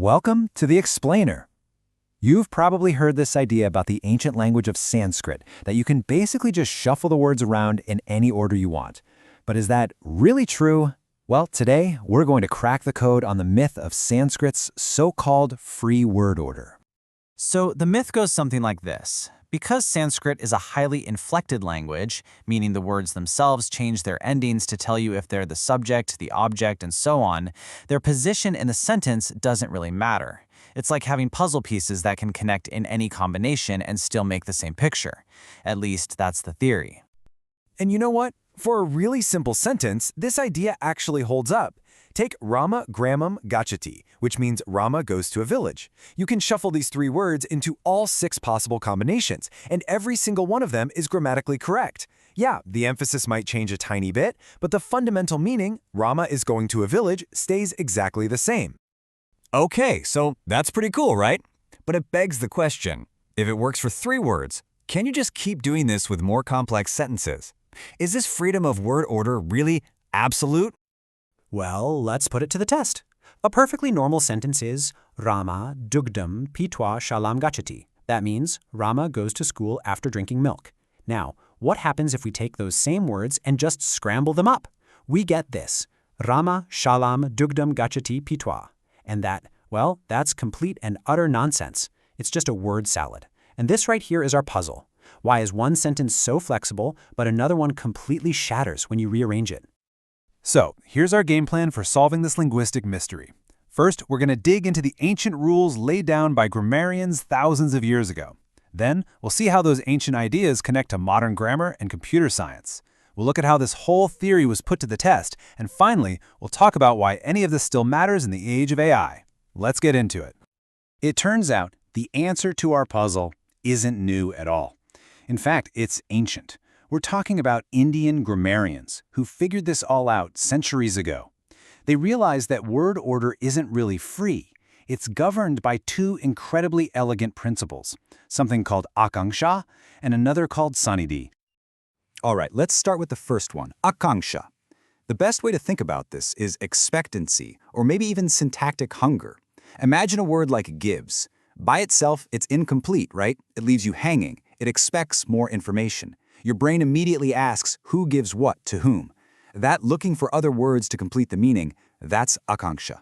Welcome to the Explainer. You've probably heard this idea about the ancient language of Sanskrit, that you can basically just shuffle the words around in any order you want. But is that really true? Well, today we're going to crack the code on the myth of Sanskrit's so-called free word order. So the myth goes something like this. Because Sanskrit is a highly inflected language, meaning the words themselves change their endings to tell you if they're the subject, the object, and so on, their position in the sentence doesn't really matter. It's like having puzzle pieces that can connect in any combination and still make the same picture. At least that's the theory. And you know what? For a really simple sentence, this idea actually holds up. Take Rama Gramam Gachati, which means Rama goes to a village. You can shuffle these three words into all 6 possible combinations, and every single one of them is grammatically correct. Yeah, the emphasis might change a tiny bit, but the fundamental meaning, Rama is going to a village, stays exactly the same. Okay, so that's pretty cool, right? But it begs the question, if it works for 3 words, can you just keep doing this with more complex sentences? Is this freedom of word order really absolute? Well, let's put it to the test. A perfectly normal sentence is Rama dugdam pitwa shalam gachati. That means Rama goes to school after drinking milk. Now, what happens if we take those same words and just scramble them up? We get this, Rama shalam dugdam gachati pitwa. And that's complete and utter nonsense. It's just a word salad. And this right here is our puzzle. Why is one sentence so flexible, but another one completely shatters when you rearrange it? So, here's our game plan for solving this linguistic mystery. First, we're going to dig into the ancient rules laid down by grammarians thousands of years ago. Then, we'll see how those ancient ideas connect to modern grammar and computer science. We'll look at how this whole theory was put to the test, and finally, we'll talk about why any of this still matters in the age of AI. Let's get into it. It turns out the answer to our puzzle isn't new at all. In fact, it's ancient. We're talking about Indian grammarians who figured this all out centuries ago. They realized that word order isn't really free. It's governed by 2 incredibly elegant principles, something called akanksha and another called sanidhi. All right, let's start with the first one, akanksha. The best way to think about this is expectancy, or maybe even syntactic hunger. Imagine a word like gives. By itself, it's incomplete, right? It leaves you hanging. It expects more information. Your brain immediately asks who gives what to whom. That looking for other words to complete the meaning, that's akanksha.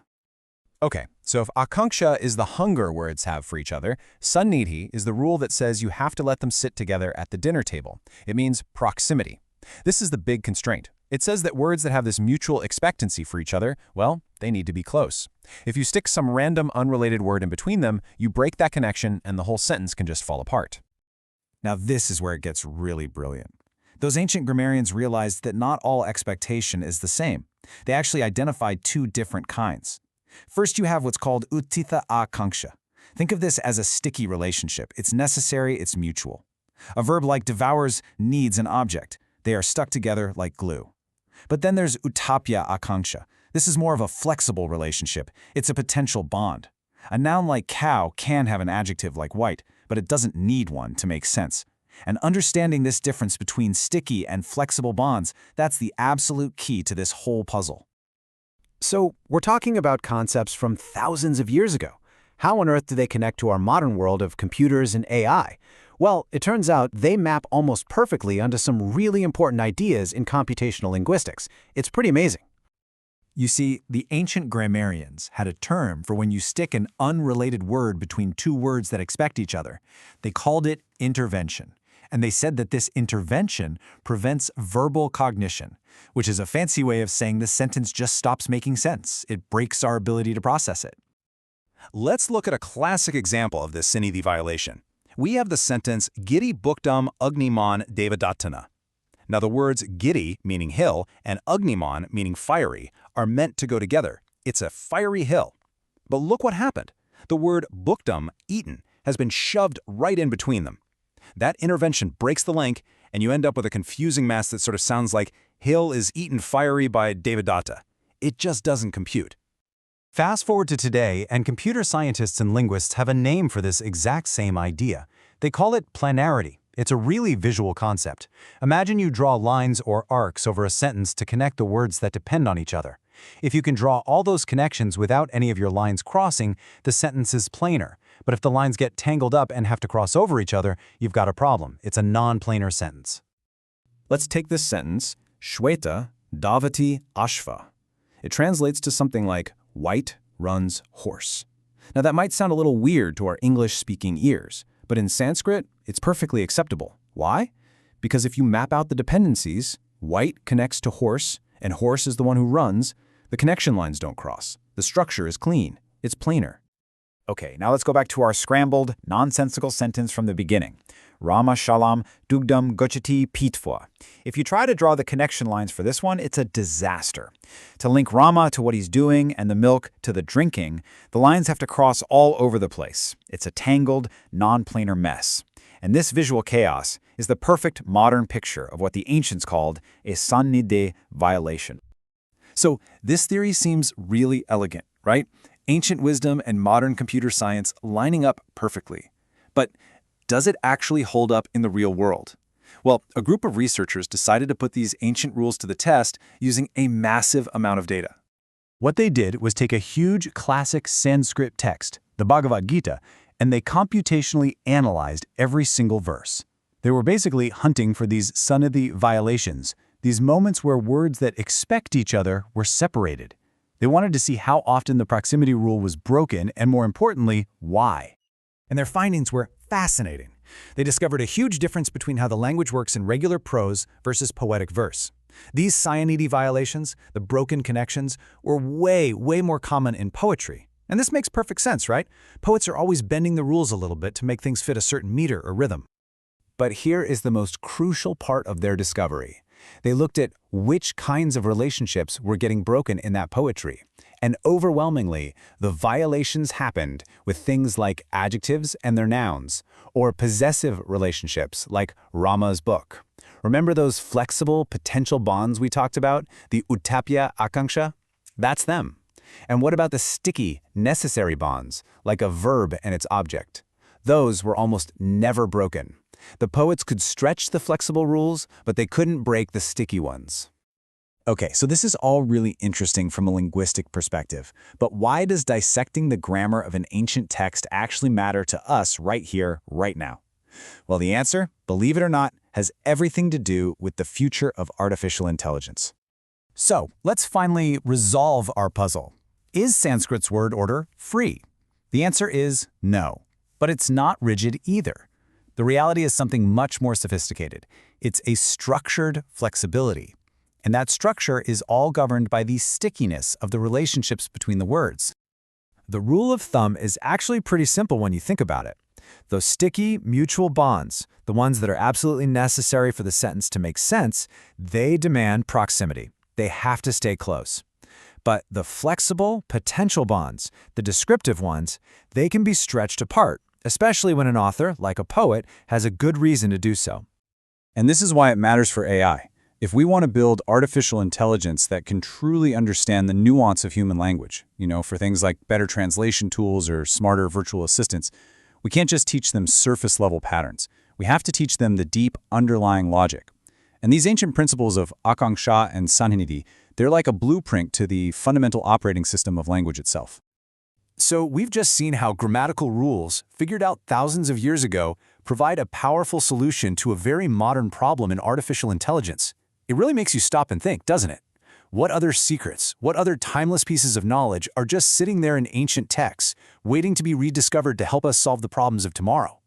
Okay, so if akanksha is the hunger words have for each other, sanidhi is the rule that says you have to let them sit together at the dinner table. It means proximity. This is the big constraint. It says that words that have this mutual expectancy for each other, well, they need to be close. If you stick some random unrelated word in between them, you break that connection and the whole sentence can just fall apart. Now this is where it gets really brilliant. Those ancient grammarians realized that not all expectation is the same. They actually identified 2 different kinds. First, you have what's called uttitha akanksha. Think of this as a sticky relationship. It's necessary, it's mutual. A verb like devours needs an object. They are stuck together like glue. But then there's uttapya akanksha. This is more of a flexible relationship. It's a potential bond. A noun like cow can have an adjective like white, but it doesn't need one to make sense. And understanding this difference between sticky and flexible bonds, that's the absolute key to this whole puzzle. So, we're talking about concepts from thousands of years ago. How on earth do they connect to our modern world of computers and AI? Well, it turns out they map almost perfectly onto some really important ideas in computational linguistics. It's pretty amazing. You see, the ancient grammarians had a term for when you stick an unrelated word between 2 words that expect each other. They called it intervention. And they said that this intervention prevents verbal cognition, which is a fancy way of saying the sentence just stops making sense. It breaks our ability to process it. Let's look at a classic example of this sanidhi violation. We have the sentence Giri Buktam Agniman Devadattana. Now the words Giri, meaning hill, and Agniman, meaning fiery, are meant to go together. It's a fiery hill. But look what happened. The word Buktam, eaten, has been shoved right in between them. That intervention breaks the link, and you end up with a confusing mess that sort of sounds like hill is eaten fiery by Devadatta. It just doesn't compute. Fast forward to today, and computer scientists and linguists have a name for this exact same idea. They call it planarity. It's a really visual concept. Imagine you draw lines or arcs over a sentence to connect the words that depend on each other. If you can draw all those connections without any of your lines crossing, the sentence is planar. But if the lines get tangled up and have to cross over each other, you've got a problem. It's a non-planar sentence. Let's take this sentence, Shweta davati ashva. It translates to something like, white runs horse. Now that might sound a little weird to our English-speaking ears, but in Sanskrit, it's perfectly acceptable. Why? Because if you map out the dependencies, white connects to horse, and horse is the one who runs, the connection lines don't cross. The structure is clean. It's planar. Okay, now let's go back to our scrambled, nonsensical sentence from the beginning. Rama shalam dugdam gochati pitva. If you try to draw the connection lines for this one, it's a disaster. To link Rama to what he's doing and the milk to the drinking, the lines have to cross all over the place. It's a tangled, non-planar mess. And this visual chaos is the perfect modern picture of what the ancients called a sannidhe violation. So this theory seems really elegant, right? Ancient wisdom and modern computer science lining up perfectly. But does it actually hold up in the real world? Well, a group of researchers decided to put these ancient rules to the test using a massive amount of data. What they did was take a huge classic Sanskrit text, the Bhagavad Gita, and they computationally analyzed every single verse. They were basically hunting for these sannidhi violations, these moments where words that expect each other were separated. They wanted to see how often the proximity rule was broken and, more importantly, why. And their findings were fascinating. They discovered a huge difference between how the language works in regular prose versus poetic verse. These sannidhi violations, the broken connections, were way more common in poetry. And this makes perfect sense, right? Poets are always bending the rules a little bit to make things fit a certain meter or rhythm. But here is the most crucial part of their discovery. They looked at which kinds of relationships were getting broken in that poetry. And overwhelmingly, the violations happened with things like adjectives and their nouns, or possessive relationships like Rama's book. Remember those flexible potential bonds we talked about, the uttapya akanksha? That's them. And what about the sticky, necessary bonds, like a verb and its object? Those were almost never broken. The poets could stretch the flexible rules, but they couldn't break the sticky ones. Okay, so this is all really interesting from a linguistic perspective, but why does dissecting the grammar of an ancient text actually matter to us right here, right now? Well, the answer, believe it or not, has everything to do with the future of artificial intelligence. So, let's finally resolve our puzzle. Is Sanskrit's word order free? The answer is no, but it's not rigid either. The reality is something much more sophisticated. It's a structured flexibility. And that structure is all governed by the stickiness of the relationships between the words. The rule of thumb is actually pretty simple when you think about it. Those sticky, mutual bonds, the ones that are absolutely necessary for the sentence to make sense, they demand proximity. They have to stay close. But the flexible, potential bonds, the descriptive ones, they can be stretched apart, especially when an author, like a poet, has a good reason to do so. And this is why it matters for AI. If we want to build artificial intelligence that can truly understand the nuance of human language, for things like better translation tools or smarter virtual assistants, we can't just teach them surface-level patterns. We have to teach them the deep underlying logic. And these ancient principles of akanksha and sannidhi, they're like a blueprint to the fundamental operating system of language itself. So we've just seen how grammatical rules, figured out thousands of years ago, provide a powerful solution to a very modern problem in artificial intelligence. It really makes you stop and think, doesn't it? What other secrets, what other timeless pieces of knowledge are just sitting there in ancient texts, waiting to be rediscovered to help us solve the problems of tomorrow?